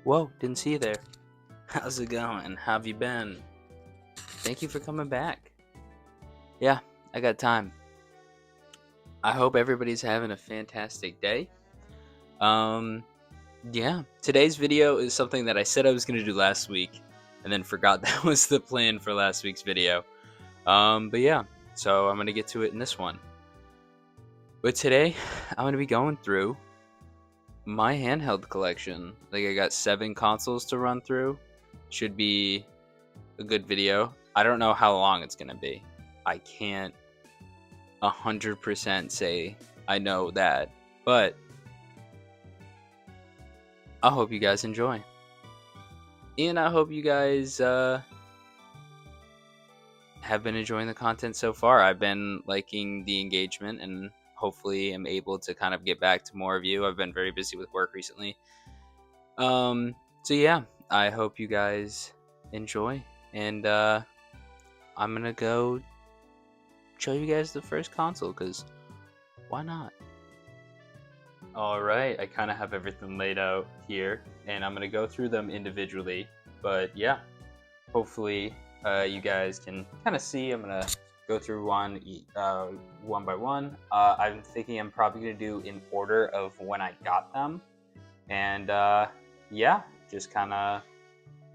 Whoa, didn't see you there. How's it going? How have you been? Thank you for coming back. Yeah, I got time. I hope everybody's having a fantastic day. Um, yeah, today's video is something that I said I was going to do last week and then forgot that was the plan for last week's video. But yeah, so I'm going to get to it in this one. But today, I'm going to be going through my handheld collection. Like, I got 7 consoles to run through. Should be a good video. I don't know how long it's gonna be. I can't 100% say I know that, but I hope you guys enjoy, and I hope you guys have been enjoying the content so far. I've been liking the engagement, and hopefully, am able to kind of get back to more of you. I've been very busy with work recently. So yeah, I hope you guys enjoy, and I'm gonna go show you guys the first console, because why not? Alright, I kind of have everything laid out here, and I'm going to go through them individually, but yeah, hopefully you guys can kind of see. I'm going to go through one by one. I'm thinking I'm probably going to do in order of when I got them, and yeah, just kind of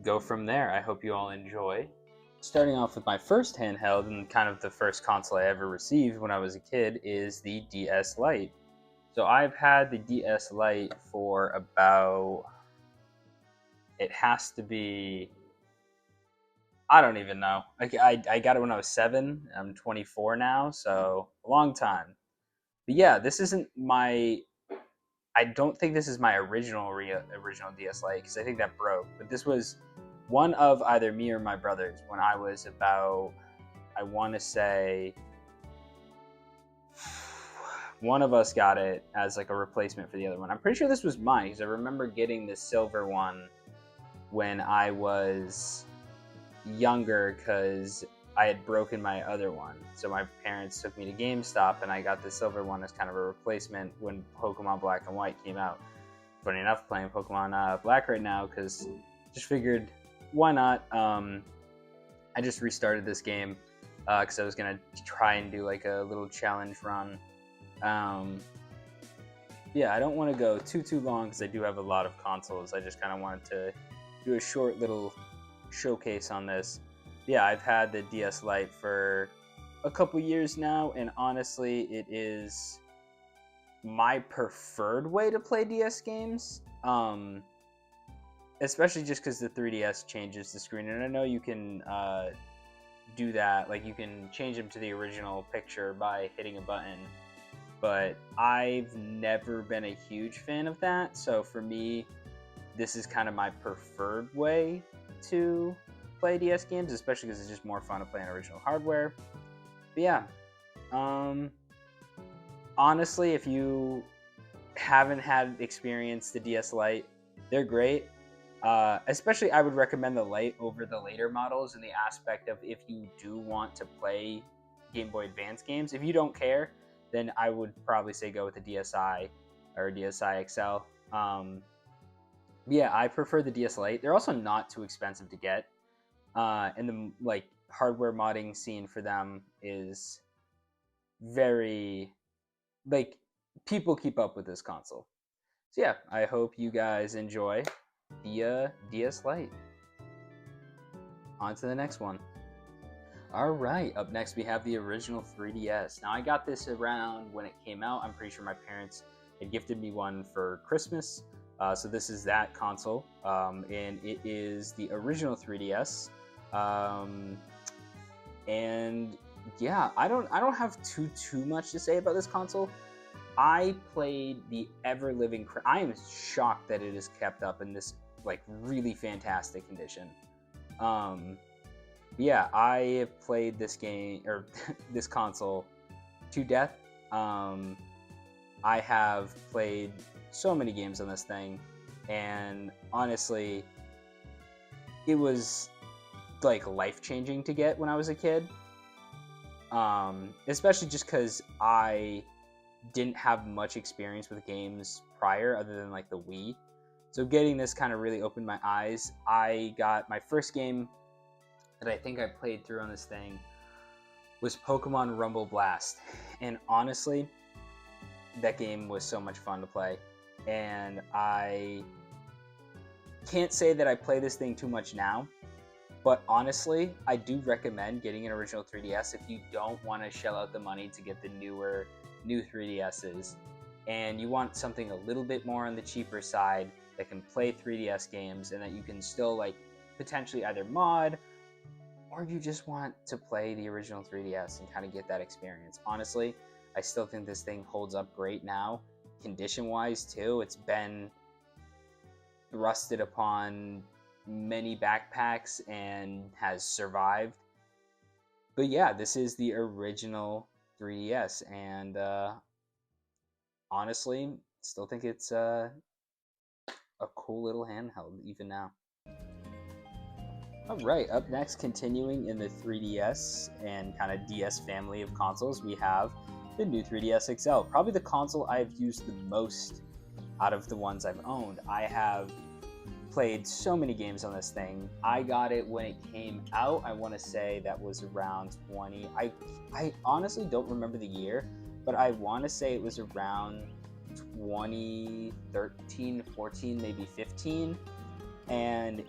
go from there. I hope you all enjoy. Starting off with my first handheld, and kind of the first console I ever received when I was a kid, is the DS Lite. So I've had the DS Lite for about, it has to be, I don't even know. I got it when I was 7. I'm 24 now, so a long time. But yeah, this isn't my, I don't think this is my original DS Lite, because I think that broke. But this was one of either me or my brothers when I was about, I want to say, one of us got it as like a replacement for the other one. I'm pretty sure this was mine, because I remember getting the silver one when I was younger, because I had broken my other one. So my parents took me to GameStop, and I got the silver one as kind of a replacement when Pokemon Black and White came out. Funny enough, playing Pokemon Black right now, because just figured, why not? I just restarted this game because I was going to try and do like a little challenge run. Yeah, I don't want to go too long, because I do have a lot of consoles. I just kind of wanted to do a short little showcase on this. Yeah, I've had the DS Lite for a couple years now, and honestly, it is my preferred way to play DS games. Especially just because the 3DS changes the screen, and I know you can do that. Like, you can change them to the original picture by hitting a button. But I've never been a huge fan of that. So for me, this is kind of my preferred way to play DS games, especially because it's just more fun to play on original hardware. But yeah, honestly, if you haven't had experience the DS Lite, they're great. Especially, I would recommend the Lite over the later models in the aspect of, if you do want to play Game Boy Advance games. If you don't care, then I would probably say go with the DSi or DSi XL. Yeah, I prefer the DS Lite. They're also not too expensive to get, and the like hardware modding scene for them is very, like, people keep up with this console. So yeah, I hope you guys enjoy the DS Lite. On to the next one. All right, up next we have the original 3DS. Now, I got this around when it came out. I'm pretty sure my parents had gifted me one for Christmas. So this is that console, and it is the original 3DS. And yeah, I don't have too much to say about this console. I played the ever living. I am shocked that it is kept up in this like really fantastic condition. Yeah, I have played this game, or this console, to death. I have played so many games on this thing, and honestly, it was like life-changing to get when I was a kid. Especially just because I didn't have much experience with games prior, other than like the Wii. So getting this kind of really opened my eyes. I got my first game that I think I played through on this thing was Pokemon Rumble Blast. And honestly, that game was so much fun to play. And I can't say that I play this thing too much now, but honestly, I do recommend getting an original 3DS if you don't want to shell out the money to get the new 3DSs, and you want something a little bit more on the cheaper side that can play 3DS games and that you can still like potentially either mod, or if you just want to play the original 3DS and kind of get that experience. Honestly, I still think this thing holds up great now, condition-wise too. It's been thrusted upon many backpacks and has survived. But yeah, this is the original 3DS, and honestly, still think it's a cool little handheld even now. All right, up next, continuing in the 3DS and kind of DS family of consoles, we have the new 3DS XL. Probably the console I've used the most out of the ones I've owned. I have played so many games on this thing. I got it when it came out. I want to say that was around 20. I honestly don't remember the year, but I want to say it was around 2013, 14, maybe 15. And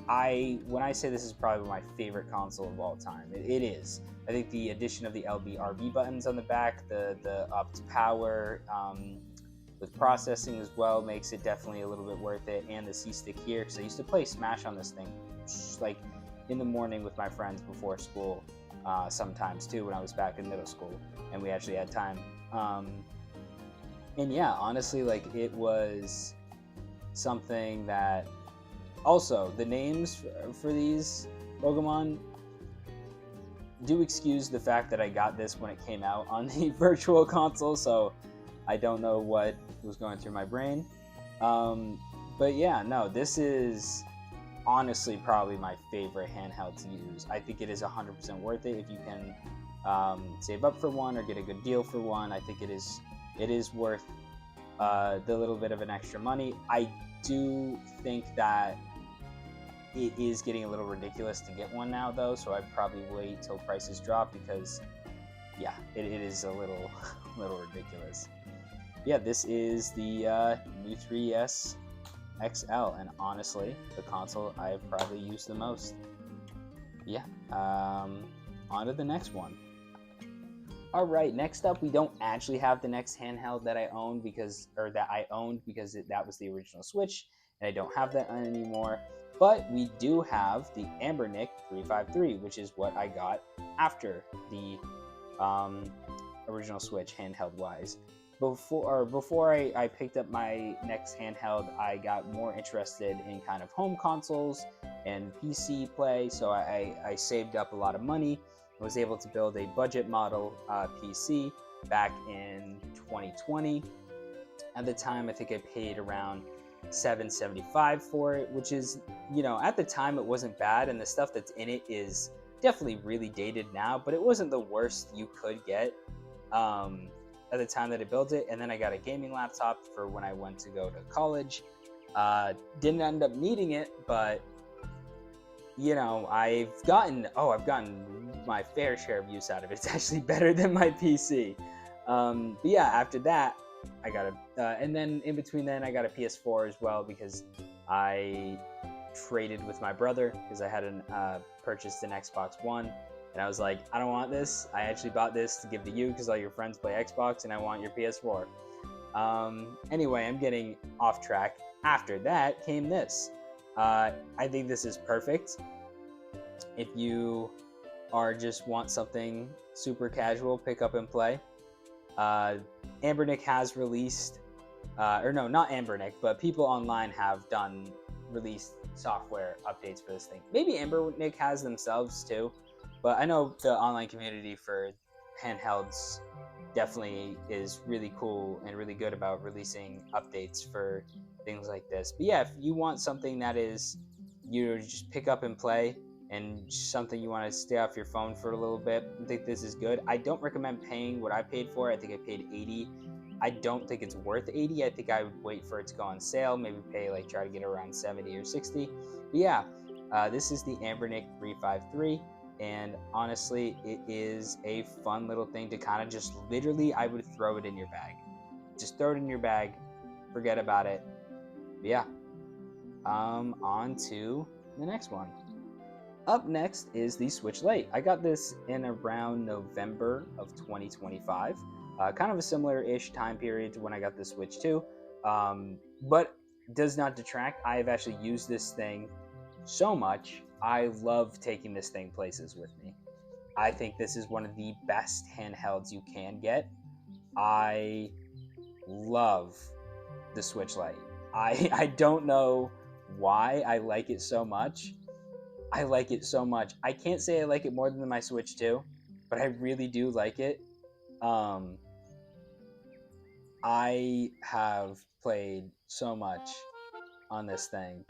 when I say this is probably my favorite console of all time, it is. I think the addition of the LB/RB buttons on the back, the upped power, with processing as well, makes it definitely a little bit worth it. And the C-Stick here, because I used to play Smash on this thing, like in the morning with my friends before school, sometimes too when I was back in middle school, and we actually had time. And yeah, honestly, like it was something that. Also, the names for these Pokemon do excuse the fact that I got this when it came out on the virtual console, so I don't know what was going through my brain. But yeah, no, this is honestly probably my favorite handheld to use. I think it is 100% worth it if you can save up for one or get a good deal for one. I think it is worth the little bit of an extra money. I do think that it is getting a little ridiculous to get one now, though, so I'd probably wait till prices drop because, yeah, it is a little ridiculous. Yeah, this is the new 3DS XL, and honestly, the console I've probably used the most. Yeah, on to the next one. All right, next up, we don't actually have the next handheld that I owned because that was the original Switch, and I don't have that anymore. But we do have the Ambernick 353, which is what I got after the original Switch handheld-wise. Before I picked up my next handheld, I got more interested in kind of home consoles and PC play, so I saved up a lot of money. I was able to build a budget model PC back in 2020. At the time, I think I paid around $775 for it, which is, at the time it wasn't bad, and the stuff that's in it is definitely really dated now, but it wasn't the worst you could get at the time that I built it. And then I got a gaming laptop for when I went to go to college. Didn't end up needing it, but I've gotten my fair share of use out of it. It's actually better than my PC. But yeah, after that, I got and then in between then, I got a PS4 as well because I traded with my brother because I had purchased an Xbox One, and I was like, I don't want this. I actually bought this to give to you because all your friends play Xbox, and I want your PS4. Anyway, I'm getting off track. After that came this. I think this is perfect if you just want something super casual, pick up and play. Ambernick has released, or no, not Ambernick, but people online have released software updates for this thing. Maybe Ambernick has themselves too, but I know the online community for handhelds definitely is really cool and really good about releasing updates for things like this. But yeah, if you want something that is just pick up and play and something you want to stay off your phone for a little bit, I think this is good. I don't recommend paying what I paid for. I think I paid $80 I don't think it's worth 80. I think I would wait for it to go on sale, maybe pay like try to get around 70 or 60. But yeah, this is the Ambernick 353, and honestly, it is a fun little thing to kind of just literally, I would throw it in your bag. Just throw it in your bag, forget about it. But yeah, on to the next one. Up next is the Switch Lite. I got this in around November of 2025. Kind of a similar-ish time period to when I got the Switch 2, but does not detract. I have actually used this thing so much. I love taking this thing places with me. I think this is one of the best handhelds you can get. I love the Switch Lite. I don't know why I like it so much. I like it so much. I can't say I like it more than my Switch 2, but I really do like it. I have played so much on this thing,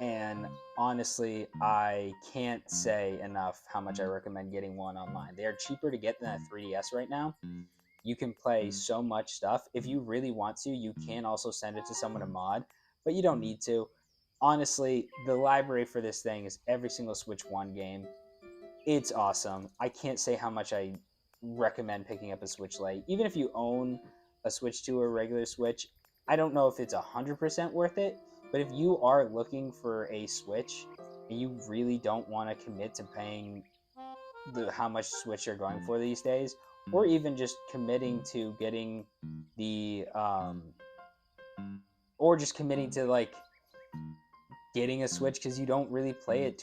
and honestly, I can't say enough how much I recommend getting one online. They are cheaper to get than a 3DS right now. You can play so much stuff. If you really want to, you can also send it to someone to mod, but you don't need to. Honestly, the library for this thing is every single Switch 1 game. It's awesome. I can't say how much I recommend picking up a Switch Lite. Even if you own a Switch 2 or a regular Switch, I don't know if it's 100% worth it, but if you are looking for a Switch and you really don't want to commit to paying how much Switch you're going for these days, or even just committing to getting the or just committing to like getting a Switch because you don't really play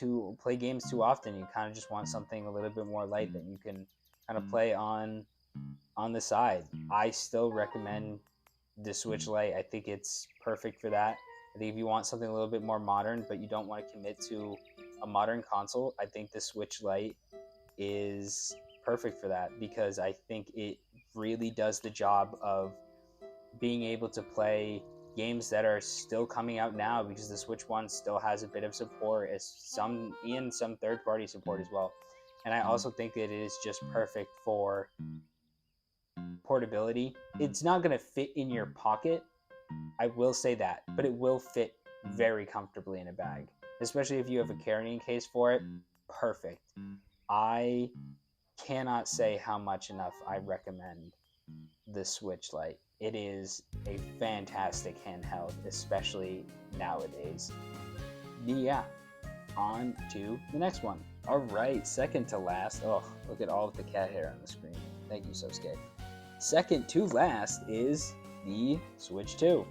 games too often. You kind of just want something a little bit more light that you can kind of play on the side. I still recommend the Switch Lite. I think it's perfect for that. I think if you want something a little bit more modern, but you don't want to commit to a modern console, I think the Switch Lite is perfect for that, because I think it really does the job of being able to play games that are still coming out now, because the Switch 1 still has a bit of support, as some third-party support as well. And I also think that it is just perfect for portability. It's not going to fit in your pocket, I will say that, but it will fit very comfortably in a bag, especially if you have a carrying case for it. Perfect. I cannot say how much enough I recommend the Switch Lite. It is a fantastic handheld, especially nowadays. Yeah, on to the next one. All right, second to last. Oh, look at all of the cat hair on the screen. Thank you, Sosuke. Second to last is the Switch 2.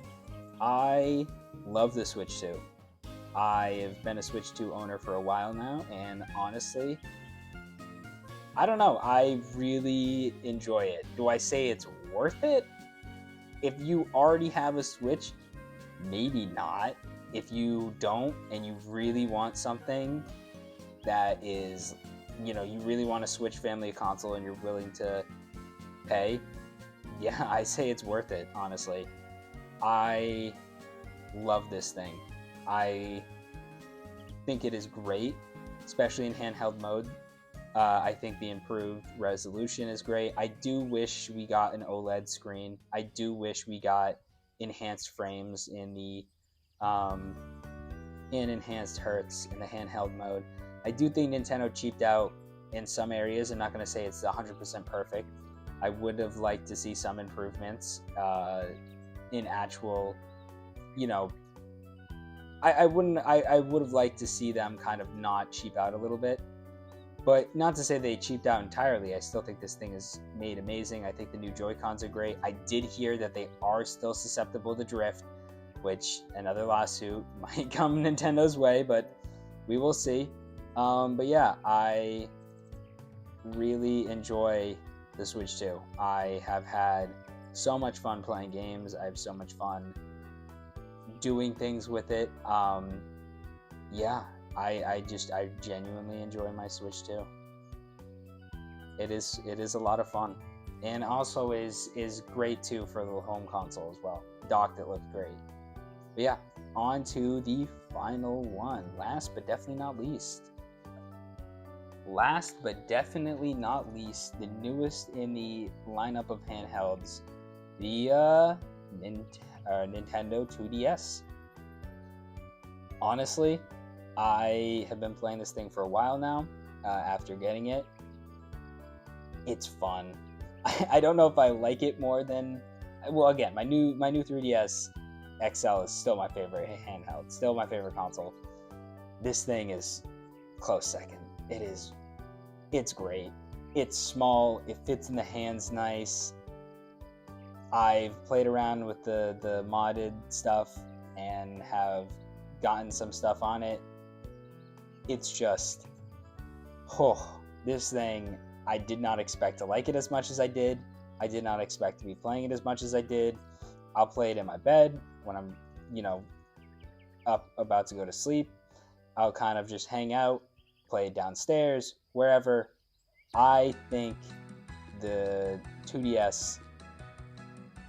I love the Switch 2. I have been a Switch 2 owner for a while now, and honestly, I don't know, I really enjoy it. Do I say it's worth it? If you already have a Switch, maybe not. If you don't and you really want something that is, you really want a Switch family console and you're willing to pay, yeah, I say it's worth it, honestly. I love this thing. I think it is great, especially in handheld mode. I think the improved resolution is great. I do wish we got an OLED screen. I do wish we got enhanced frames in the enhanced hertz in the handheld mode. I do think Nintendo cheaped out in some areas. I'm not going to say it's 100% perfect. I would have liked to see some improvements in actual, I would have liked to see them kind of not cheap out a little bit. But not to say they cheaped out entirely. I still think this thing is made amazing. I think the new Joy-Cons are great. I did hear that they are still susceptible to drift, which another lawsuit might come Nintendo's way, but we will see. But yeah, I really enjoy the Switch 2. I have had so much fun playing games. I have so much fun doing things with it. Yeah. I genuinely enjoy my Switch 2. It is a lot of fun, and also is great too for the home console as well. Docked, it looked great. But yeah, on to the final one. Last but definitely not least, last but definitely not least, the newest in the lineup of handhelds, the Nintendo 2DS. Honestly, I have been playing this thing for a while now. After getting it, it's fun. I don't know if I like it more than, well, again, my new 3DS XL is still my favorite handheld, still my favorite console. This thing is close second. It's great. It's small. It fits in the hands nice. I've played around with the modded stuff and have gotten some stuff on it. It's just, this thing, I did not expect to like it as much as I did. I did not expect to be playing it as much as I did. I'll play it in my bed when I'm, up about to go to sleep. I'll kind of just hang out, play it downstairs, wherever. I think the 2DS,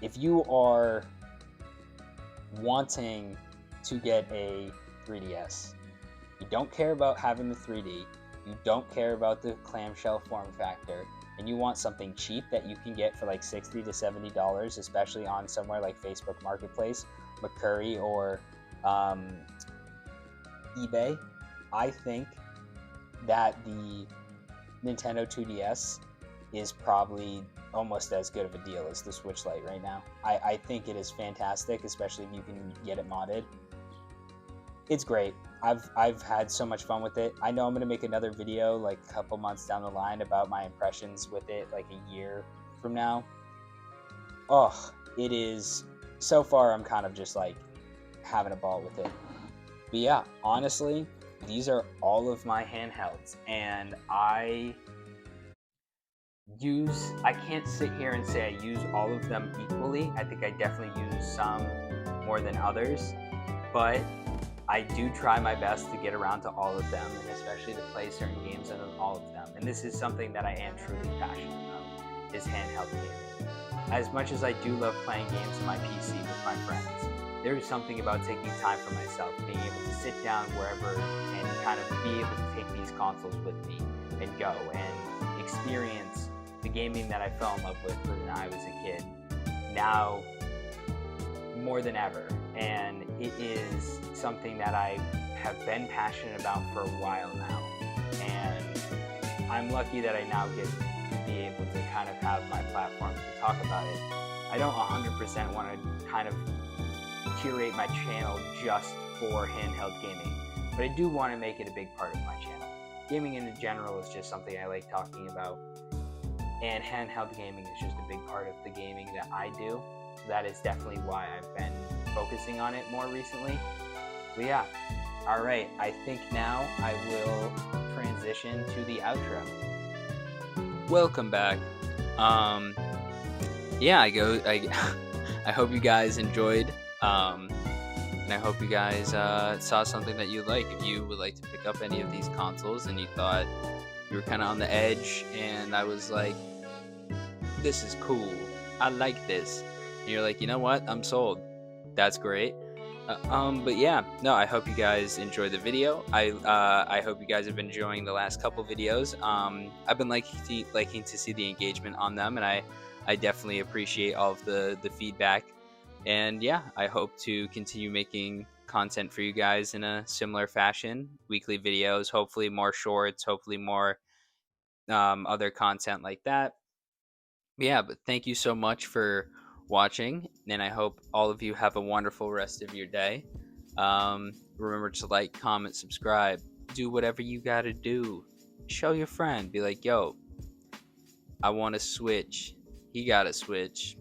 if you are wanting to get a 3DS, you don't care about having the 3D, you don't care about the clamshell form factor, and you want something cheap that you can get for like $60 to $70, especially on somewhere like Facebook Marketplace, McCurry, or eBay, I think that the Nintendo 2DS is probably almost as good of a deal as the Switch Lite right now. I think it is fantastic, especially if you can get it modded. It's great. I've had so much fun with it. I know I'm going to make another video like a couple months down the line about my impressions with it, like a year from now. It is, so far I'm kind of just like having a ball with it. But yeah, honestly, these are all of my handhelds, and I can't sit here and say I use all of them equally. I think I definitely use some more than others, but I do try my best to get around to all of them, and especially to play certain games on all of them. And this is something that I am truly passionate about, is handheld gaming. As much as I do love playing games on my PC with my friends, there is something about taking time for myself, being able to sit down wherever and kind of be able to take these consoles with me and go and experience the gaming that I fell in love with when I was a kid, now more than ever. And it is something that I have been passionate about for a while now, and I'm lucky that I now get to be able to kind of have my platform to talk about it. I don't 100% want to kind of curate my channel just for handheld gaming, but I do want to make it a big part of my channel. Gaming in general is just something I like talking about, and handheld gaming is just a big part of the gaming that I do. So that is definitely why I've been focusing on it more recently. But yeah, alright, I think now I will transition to the outro. Welcome back. Yeah, I hope you guys enjoyed, and I hope you guys saw something that you like. If you would like to pick up any of these consoles and you thought you were kind of on the edge, and I was like, this is cool, I like this, and you're like, you know what, I'm sold, that's great. But yeah, no, I hope you guys enjoyed the video. I hope you guys have been enjoying the last couple videos. I've been liking to see the engagement on them, and I definitely appreciate all of the feedback. And yeah, I hope to continue making content for you guys in a similar fashion, weekly videos, hopefully more shorts, hopefully more other content like that. Yeah, but thank you so much for watching, and I hope all of you have a wonderful rest of your day. Remember to like, comment, subscribe, do whatever you gotta do. Show your friend, be like, yo, I want a Switch, he got a Switch,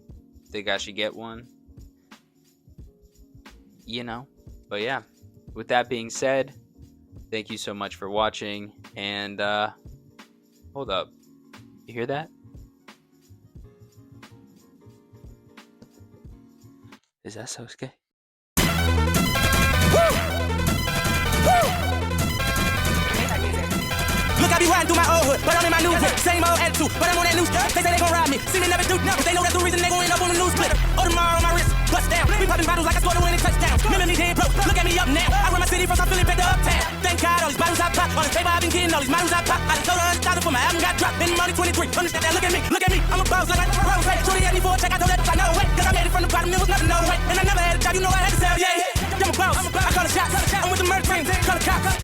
think I should get one, but yeah, with that being said, thank you so much for watching. And hold up, you hear that? Is that Sosuke? Look, I be riding through my old hood, but I'm in my new hood. Same old attitude, but I'm on that new stuff. They say they gon' rob me, see me never do nothing. They know that's the reason they gon' end up on the news splitter. Audemars on my wrist, bust down. We popping bottles like I scored a winning touchdown. Remember me dead broke, look at me up now. I run my city from South Philly back to uptown. Thank God all these bottles I pop, all this paper I've been getting all these models I pop. I done told her $100 for my album got dropped. Been money 23. Understand that? Look at me. I'm a boss like a rose. Truly had me for a check. I told that I know way. Cause I made it from the bottom. It was nothing.